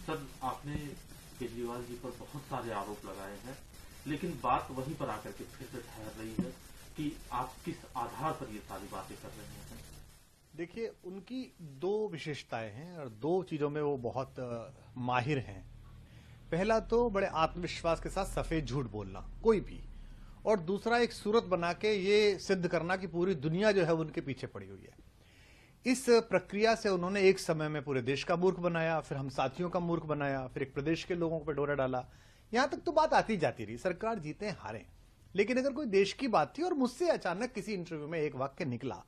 Sir, आपने केजरीवाल जी पर बहुत सारे आरोप लगाए हैं, लेकिन बात वहीं पर आकर के फिर से ठहर रही है कि आप किस आधार पर ये सारी बातें कर रहे हैं। देखिए, उनकी दो विशेषताएं हैं और दो चीजों में वो बहुत माहिर हैं। पहला तो बड़े आत्मविश्वास के साथ सफेद झूठ बोलना कोई भी, और दूसरा एक सूरत बना के ये सिद्ध करना कि पूरी दुनिया जो है उनके पीछे पड़ी हुई है। इस प्रक्रिया से उन्होंने एक समय में पूरे देश का मूर्ख बनाया, फिर हम साथियों का मूर्ख बनाया, फिर एक प्रदेश के लोगों पर डोरा डाला। यहां तक तो बात आती जाती रही, सरकार जीते हारे, लेकिन अगर कोई देश की बात थी और मुझसे अचानक किसी इंटरव्यू में एक वाक्य निकला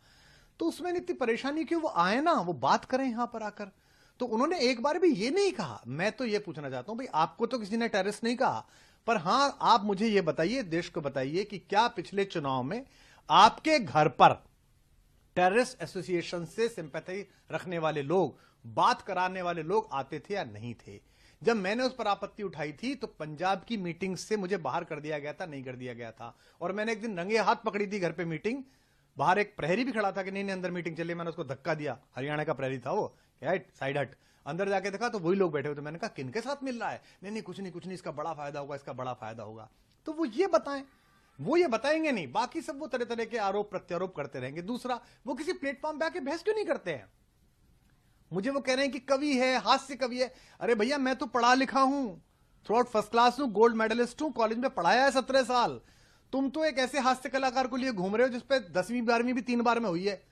तो उसमें इतनी परेशानी क्यों? वो आए ना, वो बात करें यहां पर आकर। तो उन्होंने एक बार भी ये नहीं कहा। मैं तो ये पूछना चाहता हूं भाई, आपको तो किसी ने टेररिस्ट नहीं कहा, पर हां आप मुझे ये बताइए, देश को बताइए कि क्या पिछले चुनाव में आपके घर पर टेररिस्ट एसोसिएशन से सिंपैथी रखने वाले लोग, बात कराने वाले लोग आते थे या नहीं थे? जब मैंने उस पर आपत्ति उठाई थी तो पंजाब की मीटिंग से मुझे बाहर कर दिया गया था, नहीं कर दिया गया था। और मैंने एक दिन रंगे हाथ पकड़ी थी घर पे मीटिंग, बाहर एक प्रहरी भी खड़ा था कि नहीं अंदर मीटिंग चली, मैंने उसको धक्का दिया, हरियाणा का प्रहरी था वो, राइट साइड हट। अंदर जाके देखा तो वही लोग बैठे हुए थे। मैंने कहा किनके साथ मिल रहा है? नहीं कुछ नहीं, इसका बड़ा फायदा होगा, इसका बड़ा फायदा होगा। तो वो ये बताएं, वो ये बताएंगे नहीं, बाकी सब वो तरह तरह के आरोप प्रत्यारोप करते रहेंगे। दूसरा, वो किसी प्लेटफॉर्म पे आके बहस क्यों नहीं करते हैं? मुझे वो कह रहे हैं कि कवि है, हास्य कवि है। अरे भैया, मैं तो पढ़ा लिखा हूं, थ्रू आउट फर्स्ट क्लास हूं, गोल्ड मेडलिस्ट हूं, कॉलेज में पढ़ाया है 17 साल। तुम तो एक ऐसे हास्य कलाकार को लिए घूम रहे हो जिसपे 10वीं 12वीं भी 3 बार में हुई है।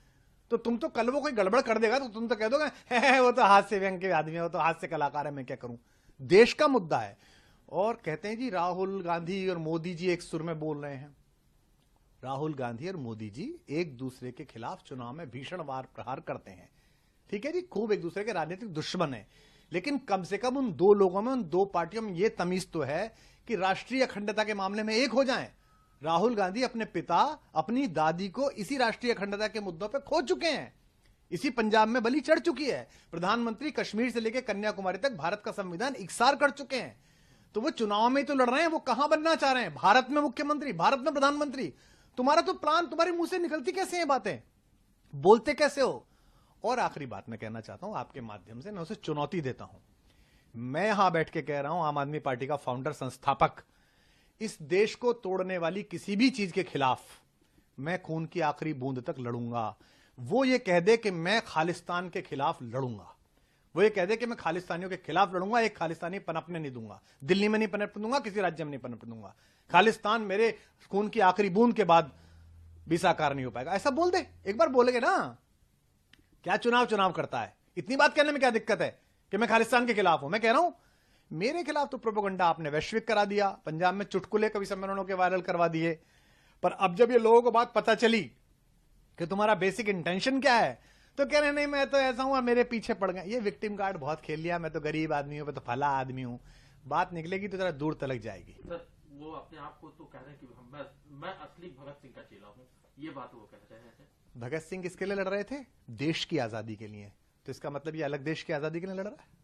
तो तुम तो कल वो कोई गड़बड़ कर देगा तो तुम तो कह दोगे वो तो हास्य व्यंग के आदमी है, वो तो हास्य कलाकार है, मैं क्या करूं। देश का मुद्दा है। और कहते हैं जी राहुल गांधी और मोदी जी एक सुर में बोल रहे हैं। राहुल गांधी और मोदी जी एक दूसरे के खिलाफ चुनाव में भीषण वार प्रहार करते हैं, ठीक है जी, खूब एक दूसरे के राजनीतिक दुश्मन है, लेकिन कम से कम उन दो लोगों में, उन दो पार्टियों में यह तमीज तो है कि राष्ट्रीय अखंडता के मामले में एक हो जाएं। राहुल गांधी अपने पिता, अपनी दादी को इसी राष्ट्रीय अखंडता के मुद्दों पर खो चुके हैं, इसी पंजाब में बलि चढ़ चुकी है। प्रधानमंत्री कश्मीर से लेकर कन्याकुमारी तक भारत का संविधान इकसार कर चुके हैं। तो वो चुनाव में तो लड़ रहे हैं, वो कहां बनना चाह रहे हैं? भारत में मुख्यमंत्री, भारत में प्रधानमंत्री। तुम्हारा तो प्लान, तुम्हारे मुंह से निकलती कैसे हैं बातें, बोलते कैसे हो? और आखिरी बात मैं कहना चाहता हूं आपके माध्यम से, मैं उसे चुनौती देता हूं। मैं यहां बैठ के कह रहा हूं, आम आदमी पार्टी का फाउंडर, संस्थापक, इस देश को तोड़ने वाली किसी भी चीज के खिलाफ मैं खून की आखिरी बूंद तक लड़ूंगा। वो ये कह दे कि मैं खालिस्तान के खिलाफ लड़ूंगा, वो ये कह दे कि मैं खालिस्तानियों के खिलाफ लड़ूंगा, एक खालिस्तानी पनपने नहीं दूंगा, दिल्ली में नहीं पनपने दूंगा, किसी राज्य में नहीं पनपने दूंगा, खालिस्तान मेरे खून की आखिरी बूंद के बाद भी साकार नहीं हो पाएगा, ऐसा बोल दे। एक बार बोलेगे ना, क्या चुनाव करता है? इतनी बात कहने में क्या दिक्कत है कि मैं खालिस्तान के खिलाफ हूं? मैं कह रहा हूं मेरे खिलाफ तो प्रोपेगेंडा आपने वैश्विक करा दिया, पंजाब में चुटकुले कवि सम्मेलनों के वायरल करवा दिए, पर अब जब ये लोगों को बात पता चली कि तुम्हारा बेसिक इंटेंशन क्या है, तो कह रहे नहीं मैं तो ऐसा हूं, मेरे पीछे पड़ गए। ये विक्टिम कार्ड बहुत खेल लिया, मैं तो गरीब आदमी हूं, मैं तो फला आदमी हूं। बात निकलेगी तो जरा दूर तलक जाएगी। सर, वो अपने आप को तो कह रहे हैं कि मैं असली भगत सिंह का चेला हूं, ये बात वो कह रहे हैं। भगत सिंह किसके लिए लड़ रहे थे? देश की आजादी के लिए। तो इसका मतलब ये अलग देश की आजादी के लिए लड़ रहा है?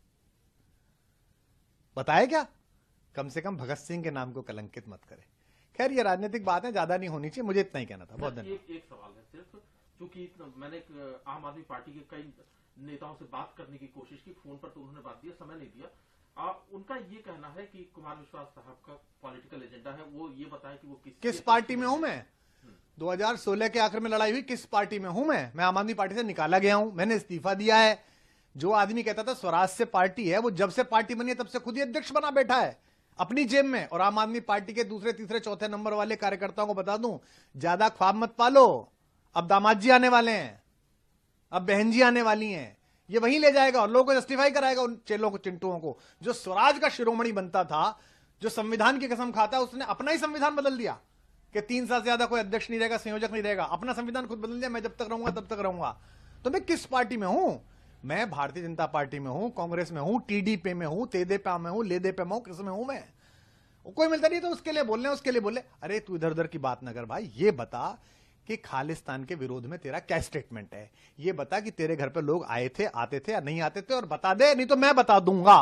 बताए क्या? कम से कम भगत सिंह के नाम को कलंकित मत करे। खैर, ये राजनीतिक बातें ज्यादा नहीं होनी चाहिए, मुझे इतना ही कहना था। बहुत धन्यवाद। एक सवाल है सिर्फ, क्योंकि मैंने आम आदमी पार्टी के कई नेताओं से बात करने की कोशिश की, फोन पर तो उन्होंने बात दिया, समय नहीं दिया। उनका ये कहना है कि कुमार विश्वास साहब का पॉलिटिकल एजेंडा है, वो ये बताए कि वो किस पार्टी में हूं मैं। 2016 के आखिर में लड़ाई हुई, किस पार्टी में हूं मैं आम आदमी पार्टी से निकाला गया हूं, मैंने इस्तीफा दिया है। जो आदमी कहता था स्वराज से पार्टी है, वो जब से पार्टी बनी है तब से खुद ही अध्यक्ष बना बैठा है अपनी जेब में। और आम आदमी पार्टी के दूसरे तीसरे चौथे नंबर वाले कार्यकर्ताओं को बता दूं, ज्यादा ख्वाब मत पालो, अब दामाद जी आने वाले हैं, अब बहन जी आने वाली हैं, ये वहीं ले जाएगा और लोगों को जस्टिफाई कराएगा उन चेलों को, चिंटुओं को। जो स्वराज का शिरोमणि बनता था, जो संविधान की कसम खाता है, उसने अपना ही संविधान बदल दिया कि 3 साल से ज्यादा कोई अध्यक्ष नहीं रहेगा, संयोजक नहीं रहेगा, अपना संविधान खुद बदल दिया, मैं जब तक रहूंगा तब तक रहूंगा। तो मैं किस पार्टी में हूं? मैं भारतीय जनता पार्टी में हूं, कांग्रेस में हूं, टीडीपी में हूं, तेदेपा में हूं, लेदेपा में हूं, किस में हूं मैं? कोई मिलता नहीं तो उसके लिए बोलने, उसके लिए बोले। अरे तू इधर उधर की बात ना कर भाई, ये बता कि खालिस्तान के विरोध में तेरा क्या स्टेटमेंट है, ये बता कि तेरे घर पे लोग आए थे, आते थे या नहीं आते थे, और बता दे, नहीं तो मैं बता दूंगा।